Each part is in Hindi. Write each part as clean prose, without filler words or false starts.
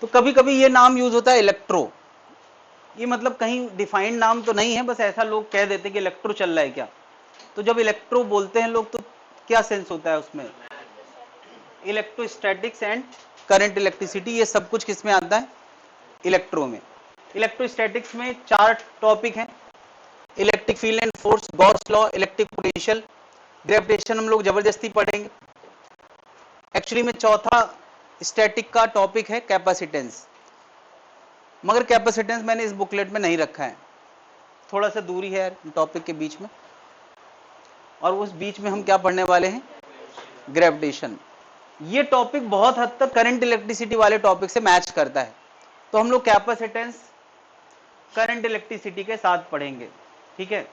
तो कभी कभी ये नाम यूज होता है इलेक्ट्रो, ये मतलब कहीं डिफाइंड नाम तो नहीं है, बस ऐसा लोग कह देते कि इलेक्ट्रो चल रहा है क्या। तो जब इलेक्ट्रो बोलते हैं लोग तो क्या सेंस होता है उसमें, इलेक्ट्रोस्टैटिक्स एंड करंट इलेक्ट्रिसिटी, ये सब कुछ किस में आता है, इलेक्ट्रो में। इलेक्ट्रोस्टैटिक्स में 4 टॉपिक हैं, electric field and force, Gauss law, electric potential, gravitation हम लोग जबरदस्ती पढ़ेंगे। एक्चुअली में चौथा स्टैटिक का टॉपिक है कैपेसिटेंस, मगर कैपेसिटेंस मैंने इस बुकलेट में नहीं रखा है, थोड़ा सा दूरी है टॉपिक के बीच में, और उस बीच में हम क्या पढ़ने वाले हैं, ग्रेविटेशन। ये टॉपिक बहुत हद तक करंट इलेक्ट्रिसिटी वाले टॉपिक से मैच करता है, तो हम लोग कैपेसिटेंस करंट इलेक्ट्रिसिटी के साथ पढ़ेंगे, ठीक है।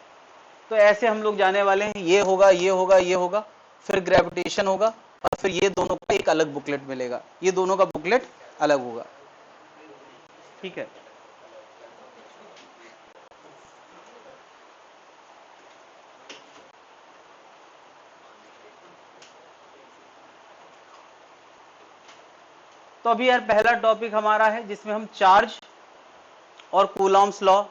तो ऐसे हम लोग जाने वाले हैं, ये होगा ये होगा ये होगा, फिर ग्रेविटेशन होगा, और फिर ये दोनों का एक अलग बुकलेट मिलेगा, ये दोनों का बुकलेट अलग होगा, ठीक है। तो अभी यार पहला टॉपिक हमारा है जिसमें हम चार्ज और कूलॉम्स लॉ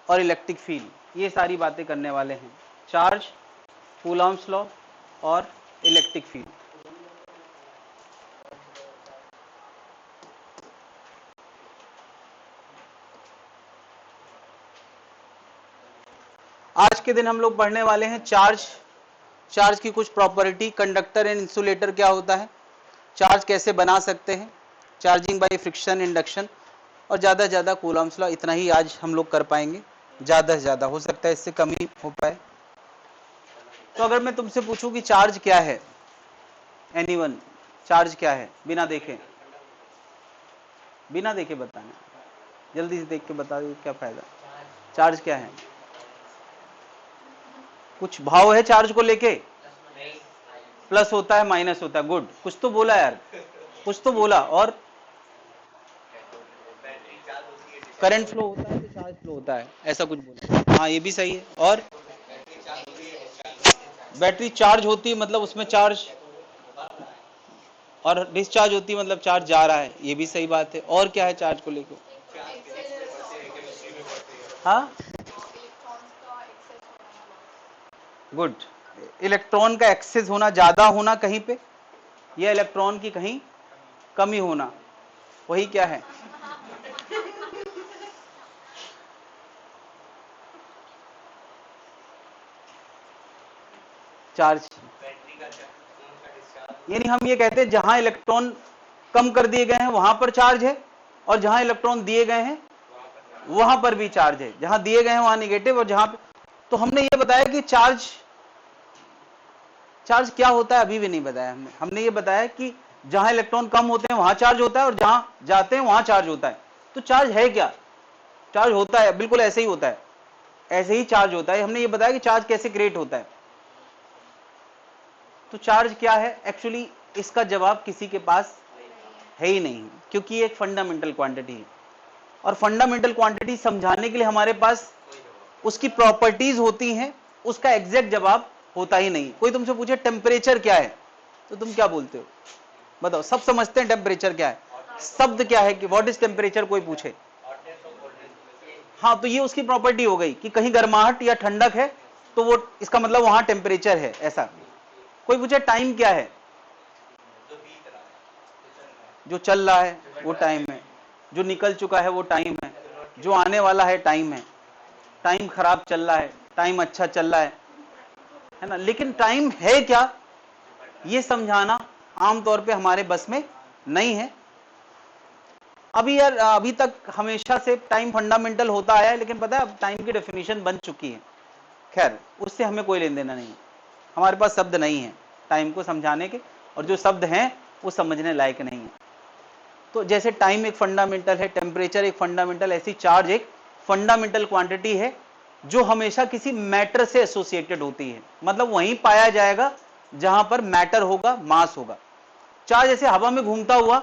और इलेक्ट्रिक फील्ड, ये सारी बातें करने वाले हैं, चार्ज, कूलॉम्स लॉ और इलेक्ट्रिक फील्ड। आज के दिन हम लोग पढ़ने वाले हैं चार्ज, चार्ज की कुछ प्रॉपर्टी, कंडक्टर एंड इंसुलेटर क्या होता है, चार्ज कैसे बना सकते हैं, चार्जिंग बाय फ्रिक्शन, इंडक्शन, और ज़्यादा से ज़्यादा कूलॉम्स लॉ। इतना ही आज हम लोग कर पाएंगे, ज़्यादा से ज़्यादा, हो सकता है इससे कम ही हो पाए। तो अगर मैं तुमसे पूछूं कि चार्ज क्या है, एनीवन, चार्ज क्या है, बिना देखे, बिना देखे बताना, जल्दी से देख के बता दो, क्या फायदा, चार्ज क्या है, कुछ भाव है चार्ज को लेके, प्लस होता है माइनस होता है, गुड, कुछ तो बोला यार, कुछ तो बोला, और करंट फ्लो होता है तो चार्ज फ्लो होता है, ऐसा कुछ बोला, हाँ ये भी सही है। और बैटरी चार्ज होती है मतलब उसमें चार्ज, और डिस्चार्ज होती है मतलब चार्ज जा रहा है, ये भी सही बात है। और क्या है चार्ज को लेके, हाँ गुड, इलेक्ट्रॉन का एक्सेस होना, ज्यादा होना कहीं पे, या इलेक्ट्रॉन की कहीं कमी होना, वही क्या है, चार्ज। यानी हम ये कहते हैं जहां इलेक्ट्रॉन कम कर दिए गए हैं वहां पर चार्ज है, और जहां इलेक्ट्रॉन दिए गए हैं वहां पर भी चार्ज है, जहां दिए गए हैं वहां निगेटिव, और जहां, तो हमने ये बताया कि चार्ज, चार्ज क्या होता है अभी भी नहीं बताया हमने, हमने ये बताया कि जहां इलेक्ट्रॉन कम होते हैं वहां चार्ज होता है, और जहां जाते हैं वहां चार्ज होता है। तो चार्ज है क्या, चार्ज होता है, बिल्कुल ऐसे ही होता है, ऐसे ही चार्ज होता है। हमने ये बताया कि चार्ज कैसे क्रिएट होता है। तो चार्ज क्या है, एक्चुअली इसका जवाब किसी के पास है ही नहीं, क्योंकि ये एक फंडामेंटल क्वांटिटी है, और फंडामेंटल क्वांटिटी समझाने के लिए हमारे पास उसकी प्रॉपर्टीज होती हैं, उसका एग्जैक्ट जवाब होता ही नहीं। कोई तुमसे पूछे टेम्परेचर क्या है, तो तुम क्या बोलते हो, बताओ, सब समझते हैं टेम्परेचर क्या है, शब्द क्या है कि व्हाट इज टेम्परेचर, कोई पूछे, हाँ तो ये उसकी प्रॉपर्टी हो गई कि कहीं गर्माहट या ठंडक है तो वो, इसका मतलब वहां टेम्परेचर है, ऐसा। कोई पूछे टाइम क्या है, जो चल रहा है वो टाइम है, जो निकल चुका है वो टाइम है, जो आने वाला है टाइम है, टाइम खराब चल रहा है, टाइम अच्छा चल रहा है ना। लेकिन टाइम है क्या, ये समझाना आमतौर पे हमारे बस में नहीं है। अभी यार, अभी तक हमेशा से टाइम फंडामेंटल होता आया है, लेकिन पता है अब टाइम की डेफिनेशन बन चुकी है, खैर उससे हमें कोई लेन देना नहीं है, हमारे पास शब्द नहीं है टाइम को समझाने के, और जो शब्द हैं वो समझने लायक नहीं है। तो जैसे टाइम एक फंडामेंटल है, टेम्परेचर एक फंडामेंटल, ऐसी चार्ज एक फंडामेंटल क्वांटिटी है जो हमेशा किसी मैटर से एसोसिएटेड होती है, मतलब वहीं पाया जाएगा जहां पर मैटर होगा, मास होगा। चार्ज ऐसे हवा में घूमता हुआ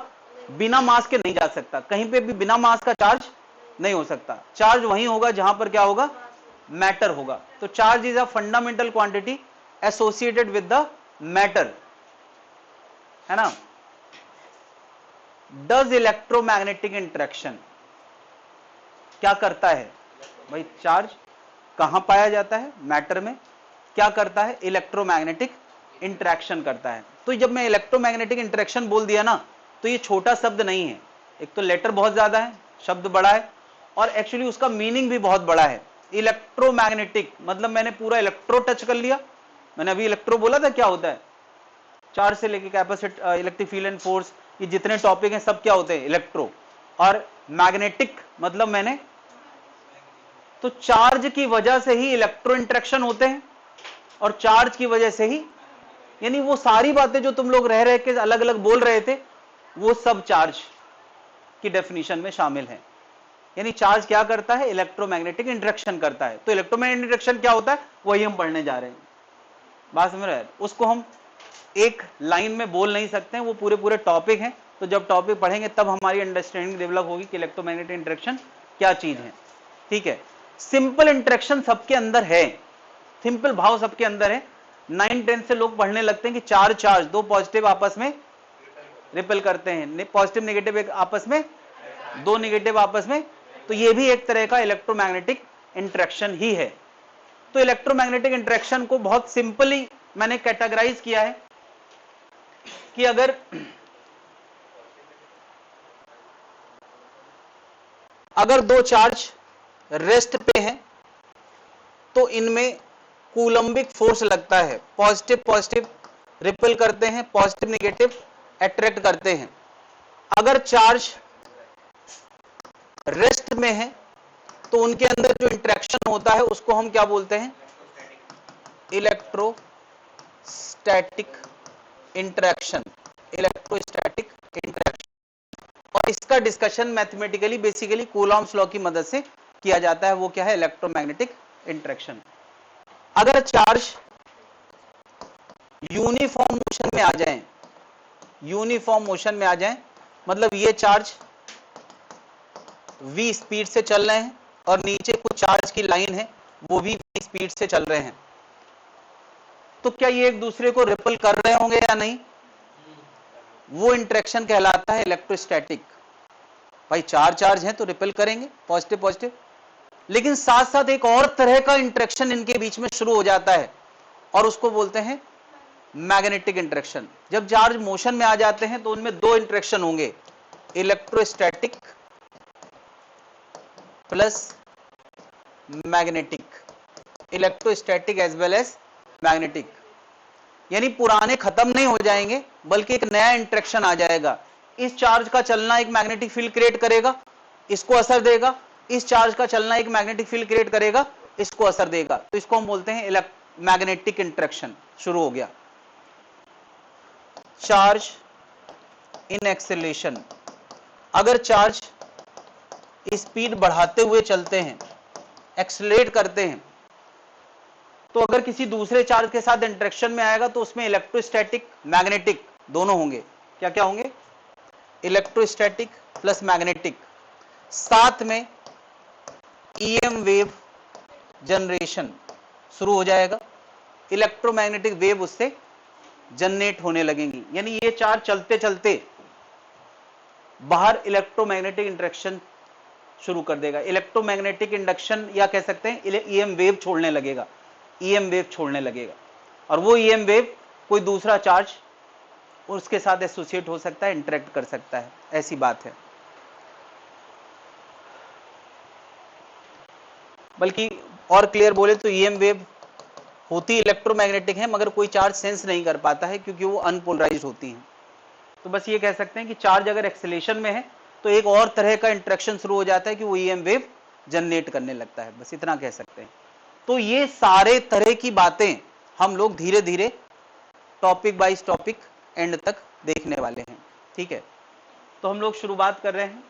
बिना मास के नहीं जा सकता, कहीं पे भी बिना मास का चार्ज नहीं हो सकता, चार्ज वहीं होगा जहां पर क्या होगा, मैटर होगा। तो charge is a fundamental quantity associated with the matter, है ना। डज इलेक्ट्रोमैग्नेटिक इंटरेक्शन क्या करता है भाई? चार्ज कहां पाया जाता है? मैटर में। क्या करता है? इलेक्ट्रोमैग्नेटिक इंटरेक्शन करता है। तो जब मैं इलेक्ट्रोमैग्नेटिक इंटरेक्शन बोल दिया ना, तो ये छोटा शब्द नहीं है। एक तो लेटर बहुत ज्यादा है, शब्द बड़ा है, और एक्चुअली उसका मीनिंग भी बहुत बड़ा है। इलेक्ट्रोमैग्नेटिक मतलब मैंने पूरा इलेक्ट्रो टच कर लिया। मैंने अभी इलेक्ट्रो बोला था, क्या होता है? चार्ज से लेके capacity, electric field and force, ये जितने टॉपिक हैं सब क्या होते हैं? इलेक्ट्रो। और मैग्नेटिक मतलब मैंने, तो चार्ज की वजह से ही इलेक्ट्रो इंटरेक्शन होते हैं, और चार्ज की वजह से ही, यानी वो सारी बातें जो तुम लोग रह रहे के अलग अलग बोल रहे थे, वो सब चार्ज की डेफिनेशन में शामिल है। यानी चार्ज क्या करता है? इलेक्ट्रोमैग्नेटिक इंटरेक्शन करता है। तो इलेक्ट्रोमैग्नेटिक इंटरेक्शन क्या होता है, वही हम पढ़ने जा रहे हैं। बात समझ रहे हैं? उसको हम एक लाइन में बोल नहीं सकते हैं, वो पूरे पूरे टॉपिक हैं। तो जब टॉपिक पढ़ेंगे तब हमारी अंडरस्टैंडिंग डेवलप होगी कि इलेक्ट्रोमैग्नेटिक इंटरेक्शन क्या चीज है। ठीक है, सिंपल इंटरेक्शन सबके अंदर है, सिंपल भाव सबके अंदर है। 9-10 से लोग पढ़ने लगते हैं कि चार चार्ज, दो पॉजिटिव आपस में रिपेल करते हैं, पॉजिटिव नेगेटिव एक आपस में, दो नेगेटिव आपस में, तो ये भी एक तरह का इलेक्ट्रोमैग्नेटिक इंटरेक्शन ही है। तो इलेक्ट्रोमैग्नेटिक इंटरेक्शन को बहुत सिंपली मैंने कैटेगराइज किया है कि अगर दो चार्ज रेस्ट पे हैं तो इनमें कूलम्बिक फोर्स लगता है, पॉजिटिव पॉजिटिव रिपेल करते हैं, पॉजिटिव नेगेटिव अट्रैक्ट करते हैं। अगर चार्ज रेस्ट में है तो उनके अंदर जो इंटरेक्शन होता है उसको हम क्या बोलते हैं? Electrostatic interaction. इलेक्ट्रोस्टैटिक इंटरेक्शन, और इसका discussion mathematically basically Coulomb's law की मदद से किया जाता है। वो क्या है? Electromagnetic interaction. अगर चार्ज यूनिफॉर्म मोशन में आ जाएं, यूनिफॉर्म मोशन में आ जाएं, मतलब ये चार्ज v स्पीड से चल रहे हैं और नीचे कुछ चार्ज की लाइन है, वो भी v स्पीड से चल रहे हैं, तो क्या ये एक दूसरे को रिपल कर रहे होंगे या नहीं? वो इंटरेक्शन कहलाता है इलेक्ट्रोस्टैटिक। भाई चार चार्ज हैं तो रिपल करेंगे, पॉजिटिव पॉजिटिव, लेकिन साथ साथ एक और तरह का इंटरेक्शन इनके बीच में शुरू हो जाता है, और उसको बोलते हैं मैग्नेटिक इंटरेक्शन। जब चार्ज मोशन में आ जाते हैं तो उनमें दो इंटरेक्शन होंगे, electrostatic plus magnetic, electrostatic as well as magnetic. यानी पुराने खत्म नहीं हो जाएंगे, बल्कि एक नया इंटरेक्शन आ जाएगा। इस चार्ज का चलना एक मैग्नेटिक फील्ड क्रिएट करेगा, इसको असर देगा, इस चार्ज का चलना एक मैग्नेटिक फील्ड क्रिएट करेगा, इसको असर देगा। तो इसको हम बोलते हैं मैग्नेटिक इंटरेक्शन शुरू हो गया। चार्ज इन एक्सेलेरेशन, अगर चार्ज स्पीड बढ़ाते हुए चलते हैं, एक्सेलरेट करते हैं, तो अगर किसी दूसरे चार्ज के साथ इंटरेक्शन में आएगा तो उसमें इलेक्ट्रोस्टैटिक मैग्नेटिक दोनों होंगे। क्या क्या होंगे? इलेक्ट्रोस्टैटिक प्लस मैग्नेटिक, साथ में ईएम वेव जनरेशन शुरू हो जाएगा, इलेक्ट्रोमैग्नेटिक वेव उससे जनरेट होने लगेंगी। यानी ये चार्ज चलते चलते बाहर इलेक्ट्रोमैग्नेटिक इंटरेक्शन शुरू कर देगा, इलेक्ट्रोमैग्नेटिक इंडक्शन या कह सकते हैं ईएम वेव छोड़ने लगेगा, ईएम वेव छोड़ने लगेगा, और वो ईएम वेव कोई दूसरा चार्ज उसके साथ एसोसिएट हो सकता है, इंटरेक्ट कर सकता है, ऐसी बात है। बल्कि और क्लियर बोले तो ईएम वेव होती इलेक्ट्रोमैग्नेटिक है, मगर कोई चार्ज सेंस नहीं कर पाता है क्योंकि वो अनपोलराइज्ड होती हैं। तो बस ये कह सकते हैं कि चार्ज अगर एक्सेलेरेशन में है तो एक और तरह का इंटरेक्शन शुरू हो जाता है कि वो ईएम वेव जनरेट करने लगता है, बस इतना कह सकते हैं। तो ये सारे तरह की बातें हम लोग धीरे धीरे टॉपिक वाइज टॉपिक एंड तक देखने वाले हैं। ठीक है, तो हम लोग शुरुआत कर रहे हैं।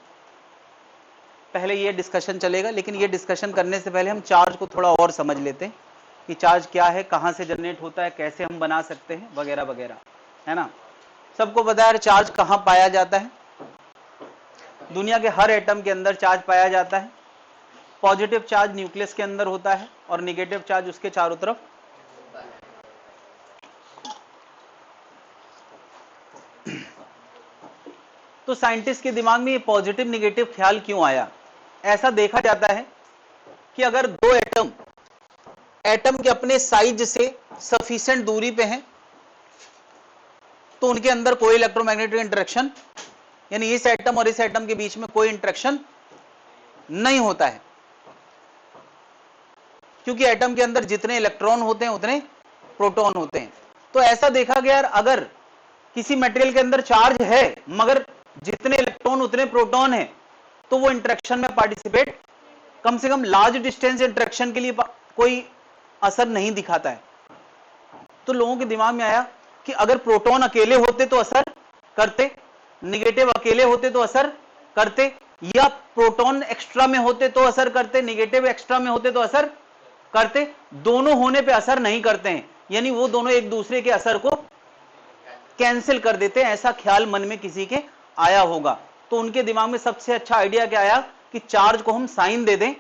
पहले ये डिस्कशन चलेगा, लेकिन ये डिस्कशन करने से पहले हम चार्ज को थोड़ा और समझ लेते हैं कि चार्ज क्या है, कहां से जनरेट होता है, कैसे हम बना सकते हैं, वगैरह वगैरह, है ना। सबको पता है चार्ज कहां पाया जाता है? दुनिया के हर एटम के अंदर चार्ज पाया जाता है। पॉजिटिव चार्ज न्यूक्लियस के अंदर होता है और निगेटिव चार्ज उसके चारों तरफ। तो तो साइंटिस्ट के दिमाग में ये पॉजिटिव निगेटिव ख्याल क्यों आया? ऐसा देखा जाता है कि अगर दो एटम के अपने साइज से सफिशिएंट दूरी पे हैं तो उनके अंदर कोई इलेक्ट्रोमैग्नेटिक इंटरेक्शन, यानी इस एटम और इस एटम के बीच में कोई इंटरेक्शन नहीं होता है, क्योंकि एटम के अंदर जितने इलेक्ट्रॉन होते हैं उतने प्रोटॉन होते हैं। तो ऐसा देखा गया अगर किसी मटेरियल के अंदर चार्ज है मगर जितने इलेक्ट्रॉन उतने प्रोटॉन है तो वो इंटरेक्शन में पार्टिसिपेट, कम से कम लार्ज डिस्टेंस इंटरेक्शन के लिए कोई असर नहीं दिखाता है। तो लोगों के दिमाग में आया कि अगर प्रोटॉन अकेले होते तो असर करते, निगेटिव अकेले होते तो असर करते, या प्रोटॉन एक्स्ट्रा में होते तो असर करते, निगेटिव एक्स्ट्रा में होते तो असर करते। दोनों होने पे असर नहीं करते हैं, यानी वो दोनों एक दूसरे के असर को कैंसिल कर देते हैं। ऐसा ख्याल मन में किसी के आया होगा। तो उनके दिमाग में सबसे अच्छा आइडिया क्या आया कि चार्ज को हम साइन दे दें,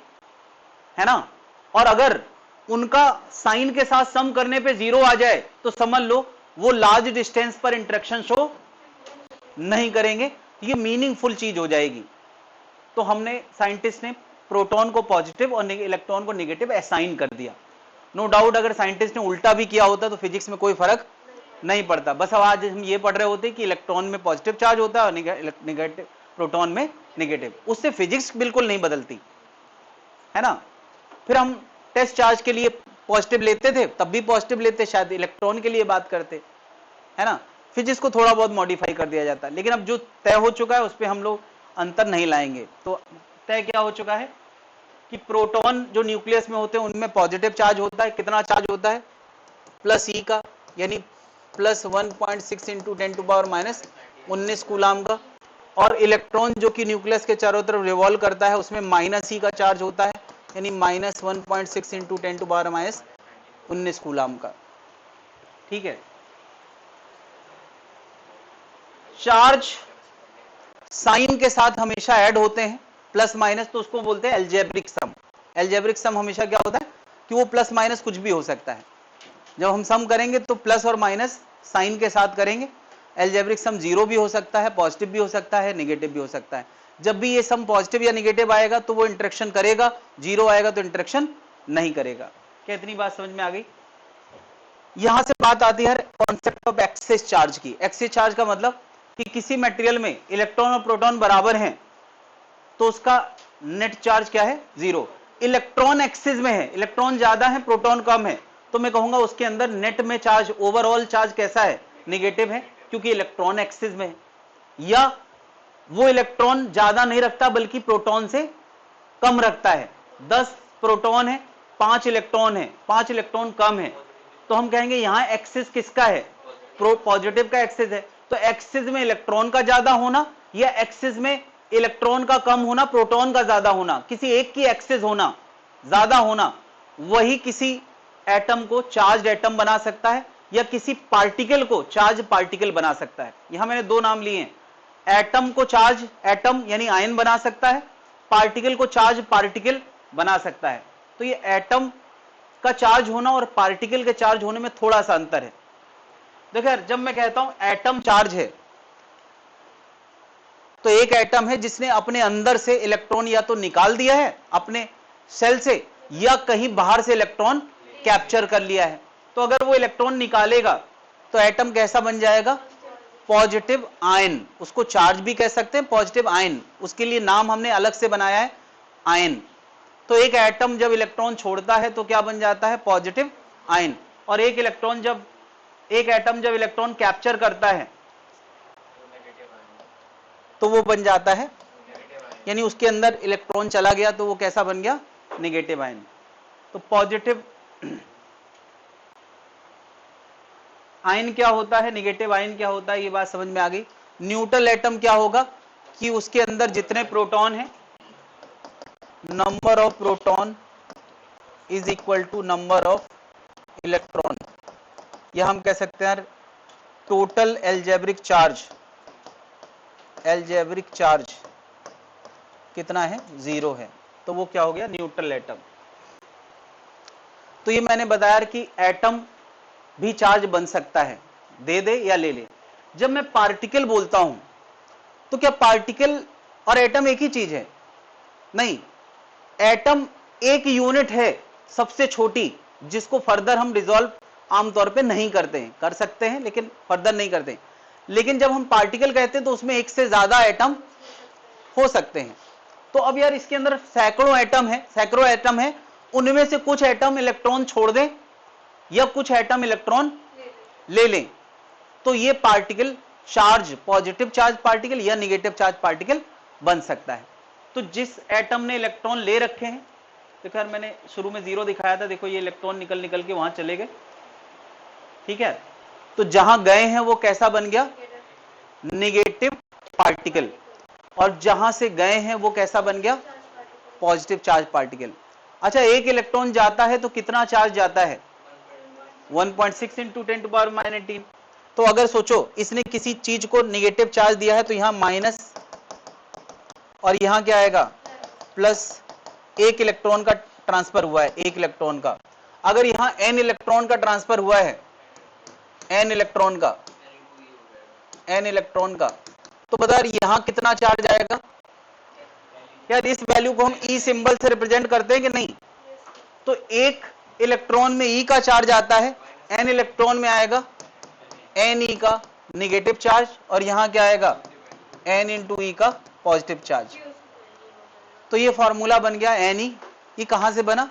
है ना, और अगर उनका साइन के साथ सम करने पे 0 आ जाए तो समझ लो वो लार्ज डिस्टेंस पर इंटरेक्शन शो नहीं करेंगे, ये मीनिंगफुल चीज हो जाएगी। तो हमने, साइंटिस्ट ने प्रोटॉन को पॉजिटिव और इलेक्ट्रॉन को नेगेटिव असाइन कर दिया। नो डाउट अगर साइंटिस्ट ने उल्टा भी किया होता तो फिजिक्स में कोई फर्क नहीं पड़ता। बस अब आज हम ये पढ़ रहे होते कि इलेक्ट्रॉन में पॉजिटिव चार्ज होता है और नेगेटिव, प्रोटॉन में नेगेटिव, उससे फिजिक्स बिल्कुल नहीं बदलती, है ना। फिर हम टेस्ट चार्ज के लिए पॉजिटिव लेते थे, तब भी पॉजिटिव लेते, शायद इलेक्ट्रॉन के लिए बात करते, है ना। फिजिक्स को थोड़ा बहुत मॉडिफाई कर दिया जाता है, लेकिन अब जो तय हो चुका है उस पर हम लोग अंतर नहीं लाएंगे। तो तय क्या हो चुका है कि प्रोटॉन जो न्यूक्लियस में होते हैं उनमें पॉजिटिव चार्ज होता है। कितना चार्ज होता है? प्लस ई का, यानी प्लस 1.6 इंटू 10⁻⁻19 कूलाम का। और इलेक्ट्रॉन जो कि न्यूक्लियस के चारों तरफ रिवॉल्व करता है उसमें माइनस ई का चार्ज होता है, यानी माइनस 1.6 इंटू 10⁻⁻19 कूलाम का। ठीक है। चार्ज साइन के साथ हमेशा ऐड होते हैं, प्लस माइनस, तो उसको बोलते हैं एल्जेब्रिक सम। एल्जेब्रिक सम हमेशा क्या होता है कि वो प्लस माइनस कुछ भी हो सकता है। जब हम सम करेंगे तो प्लस और माइनस साइन के साथ करेंगे। एल्जेब्रिक सम 0 भी हो सकता है, पॉजिटिव भी हो सकता है, नेगेटिव भी हो सकता है। जब भी ये सम पॉजिटिव या नेगेटिव आएगा तो वो इंटरेक्शन करेगा, 0 आएगा तो इंटरेक्शन नहीं करेगा। क्या इतनी बात समझ में आ गई? यहां से बात आती है कॉन्सेप्ट ऑफ एक्सेस चार्ज की। एक्सेस चार्ज का मतलब कि किसी मटेरियल में इलेक्ट्रॉन और प्रोटॉन बराबर हैं तो उसका नेट चार्ज क्या है? 0। इलेक्ट्रॉन एक्सिस में है, इलेक्ट्रॉन ज्यादा है प्रोटॉन कम है, तो मैं कहूंगा उसके अंदर नेट में चार्ज, ओवरऑल चार्ज कैसा है? नेगेटिव है, क्योंकि इलेक्ट्रॉन एक्सिस में है। या वो इलेक्ट्रॉन ज्यादा नहीं रखता बल्कि प्रोटॉन से कम रखता है। 10 प्रोटॉन है, 5 इलेक्ट्रॉन है, 5 इलेक्ट्रॉन कम है, तो हम कहेंगे यहां एक्सिस किसका है? पॉजिटिव का एक्सिस है। तो एक्सिस में इलेक्ट्रॉन का ज्यादा होना या एक्सिस में इलेक्ट्रॉन का कम होना, प्रोटॉन का ज्यादा होना, किसी एक की एक्सिस होना, ज्यादा होना, वही किसी एटम को चार्ज एटम बना सकता है या किसी पार्टिकल को चार्ज पार्टिकल बना सकता है। यहां मैंने दो नाम लिए हैं, एटम को चार्ज एटम यानी आयन बना सकता है, पार्टिकल को चार्ज पार्टिकल बना सकता है। तो ये एटम का चार्ज होना और पार्टिकल के चार्ज होने में थोड़ा सा अंतर है। देखिए जब मैं कहता हूं एटम चार्ज है तो एक एटम है जिसने अपने अंदर से इलेक्ट्रॉन या तो निकाल दिया है अपने सेल से या कहीं बाहर से इलेक्ट्रॉन कैप्चर कर लिया है। तो अगर वो इलेक्ट्रॉन निकालेगा तो एटम कैसा बन जाएगा? Positive ion. उसको चार्ज भी कह सकते हैं, पॉजिटिव आयन, उसके लिए नाम हमने अलग से बनाया है, आयन। तो एक एटम जब इलेक्ट्रॉन छोड़ता है तो क्या बन जाता है? Positive ion. और एक एटम जब इलेक्ट्रॉन कैप्चर करता है तो वो बन जाता है, यानी उसके अंदर इलेक्ट्रॉन चला गया तो वो कैसा बन गया? Negative ion. तो पॉजिटिव आयन क्या होता है, नेगेटिव आयन क्या होता है, ये बात समझ में आ गई। न्यूट्रल एटम क्या होगा कि उसके अंदर जितने प्रोटॉन है, number of proton is equal to number of electron, या हम कह सकते हैं टोटल एल्जेब्रिक चार्ज कितना है? 0 है। तो वो क्या हो गया? Neutral atom. तो ये मैंने बताया कि एटम भी चार्ज बन सकता है, दे दे या ले ले। जब मैं पार्टिकल बोलता हूं तो क्या पार्टिकल और एटम एक ही चीज है? नहीं, एटम एक यूनिट है सबसे छोटी, जिसको फर्दर हम डिसॉल्व आमतौर पे नहीं करते हैं, कर सकते हैं लेकिन फर्दर नहीं करते। लेकिन जब हम पार्टिकल कहते हैं तो उसमें एक से ज्यादा एटम हो सकते हैं। तो अब यार इसके अंदर सैकड़ों एटम है, उनमें से कुछ एटम इलेक्ट्रॉन छोड़ दें या कुछ एटम इलेक्ट्रॉन ले लें, तो ये particle charge, positive charge particle या निगेटिव चार्ज पार्टिकल बन सकता है। तो जिस एटम ने इलेक्ट्रॉन ले रखे हैं, देखो यार मैंने शुरू में 0 दिखाया था, देखो ये इलेक्ट्रॉन निकल निकल के वहां चले गए, ठीक है। तो जहां गए हैं वो कैसा बन गया? Negative particle. और जहां से गए हैं वो कैसा बन गया? Positive charge particle. अच्छा, एक इलेक्ट्रॉन जाता है तो कितना चार्ज जाता है? 1.6 इंटू 10⁻⁻⁰। तो अगर सोचो इसने किसी चीज को निगेटिव चार्ज दिया है तो यहां माइनस और यहां क्या आएगा? प्लस। एक इलेक्ट्रॉन का ट्रांसफर हुआ है, एक इलेक्ट्रॉन का। अगर यहां n इलेक्ट्रॉन का ट्रांसफर हुआ है, n इलेक्ट्रॉन का, n इलेक्ट्रॉन का, तो बता यहां कितना चार्ज आएगा? यार इस वैल्यू को हम E सिंबल से रिप्रेजेंट करते हैं कि नहीं? तो एक इलेक्ट्रॉन में E का चार्ज आता है, n इलेक्ट्रॉन में आएगा Ne का निगेटिव चार्ज, और यहां क्या आएगा? n इंटू E का पॉजिटिव चार्ज। तो ये फॉर्मूला बन गया Ne। ये कहां से बना?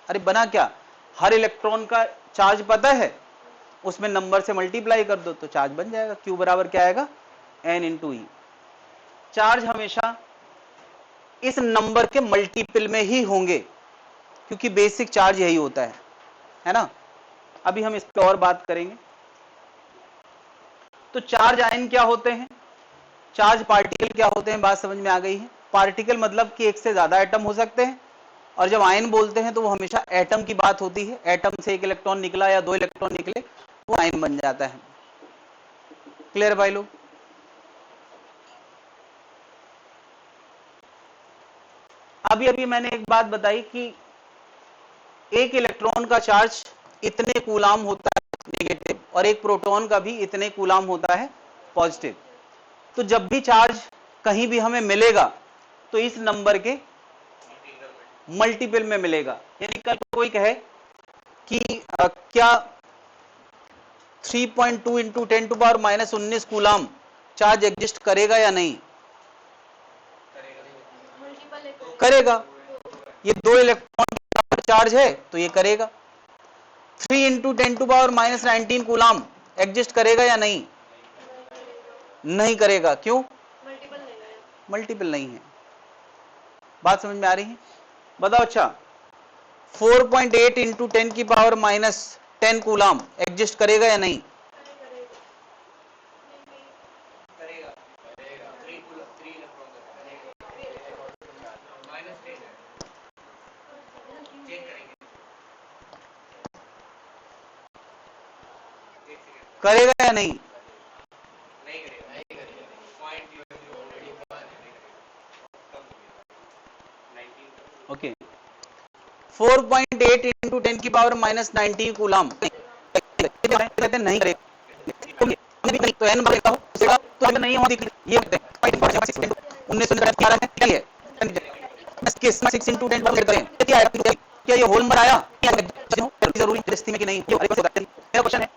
अरे बना क्या, हर इलेक्ट्रॉन का चार्ज पता है, उसमें नंबर से मल्टीप्लाई कर दो तो चार्ज बन जाएगा। Q बराबर क्या आएगा? n इंटू ई। चार्ज हमेशा इस नंबर के मल्टीपल में ही होंगे, क्योंकि बेसिक चार्ज यही होता है ना। अभी हम इस पर और बात करेंगे। तो चार्ज आयन क्या होते हैं, चार्ज पार्टिकल क्या होते हैं, बात समझ में आ गई है। पार्टिकल मतलब कि एक से ज्यादा एटम हो सकते हैं, और जब आयन बोलते हैं तो वो हमेशा एटम की बात होती है। एटम से एक इलेक्ट्रॉन निकला या 2 इलेक्ट्रॉन निकले, वो आयन बन जाता है। क्लियर भाई लोग? अभी अभी मैंने एक बात बताई कि एक इलेक्ट्रॉन का चार्ज इतने कूलाम होता है नेगेटिव, और एक प्रोटॉन का भी इतने कूलाम होता है पॉजिटिव। तो जब भी चार्ज कहीं भी हमें मिलेगा तो इस नंबर के मल्टीपल में मिलेगा। यानी कल कोई कहे कि क्या 3.2 इंटू 10⁻⁻19 कूलाम चार्ज एग्जिस्ट करेगा या नहीं? करेगा। ये 2 इलेक्ट्रॉन का चार्ज है तो ये करेगा। 3 इंटू 10⁻⁻19 कूलाम एग्जिस्ट करेगा या नहीं? नहीं करेगा। क्यों? मल्टीपल नहीं है। बात समझ में आ रही है? बताओ। अच्छा, 4.8 इंटू 10⁻⁻10 कूलाम एग्जिस्ट करेगा या नहीं? करेगा या नहीं? ओके, 4.8 इंटू 10⁻⁻19 कूलाम कहते हैं नहीं करेगा। तो एन बढ़ेगा तो नहीं हो ये 1911 है, 6 इंटू 10 क्या ये होल नंबर आया? जरूरी गृहस्थी में कि नहीं? मेरा क्वेश्चन है।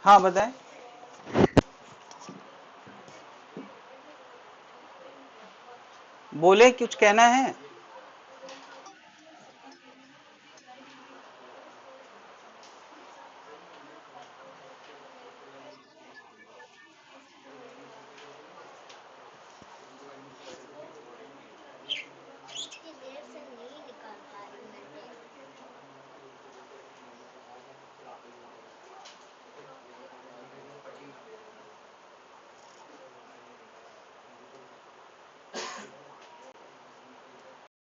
हाँ बताएं। बोले, कुछ कहना है?